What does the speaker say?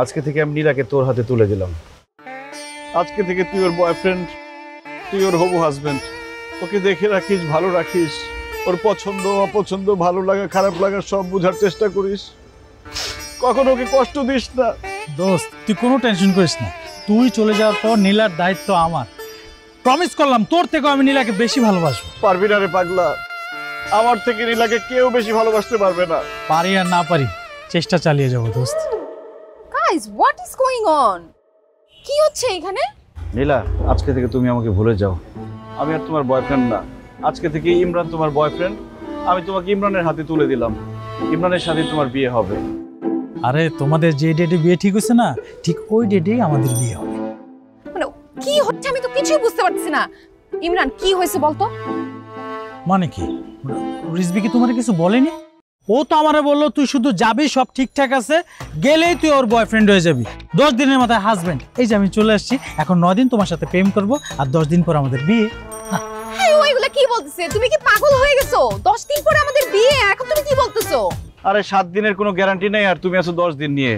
আজকে থেকে আমি নীলাকে তোর হাতে তুলে দিলাম। আজকে থেকে তুই ওর বয়ফ্রেন্ড, তুই ওর হবু হাজবেন্ড। ওকে দেখে রাখিস, ভালো রাখিস, ওর পছন্দ অপছন্দ, ভালো লাগা খারাপ লাগা সব বোঝার চেষ্টা করিস। কখনো ওকে কষ্ট দিস না। দোস্ত তুই কোনো টেনশন করিস না, তুই চলে যাওয়ার পর নীলার দায়িত্ব আমার। প্রমিস করলাম তোর থেকেও আমি নীলাকে বেশি ভালোবাসবো। পারবি না রে পাগলা, আমার থেকে নীলাকে কেউ বেশি ভালোবাসতে পারবে না। পারি আর না পারি, চেষ্টা চালিয়ে যাবো দোস্ত। Guys what is going on? কি হচ্ছে এখানে? নীলা, আজকে থেকে তুমি আমাকে ভুলে যাও। আমি আর তোমার বয়ফ্রেন্ড না। আজকে থেকে ইমরান তোমার বয়ফ্রেন্ড। আমি তোমাকে ইমরানের হাতে তুলে দিলাম। ইমরানের সাথে তোমার বিয়ে হবে। আরে তোমাদের যে ডেটে বিয়ে ঠিক হয়েছে না, ঠিক ওই ডেটেই আমাদের বিয়ে হবে। মানে কি হচ্ছে আমি তো কিছুই বুঝতে পারছি না। ইমরান কি হয়েছে বলতো? মানে কি, রিজবি কি তোমার কিছু বলেনি? ও তো আমারে বললো তুই শুধু যাবি, সব ঠিকঠাক আছে, গেলেই তুই ওর বয়ফ্রেন্ড হয়ে যাবি, 10 দিনের মাথায় হাজবেন্ড। এই যে আমি চলে আসছি, এখন 9 দিন তোমার সাথে প্রেম করব, আর 10 দিন পর আমাদের বিয়ে। হ্যাঁ ও এগুলা কি বলতেছে? তুমি কি পাগল হয়ে গেছো? 10 দিন পরে আমাদের বিয়ে, এখন তুমি কি বলতেছো? আরে 7 দিনের কোনো গ্যারান্টি নেই, আর তুমি আছো 10 দিন নিয়ে।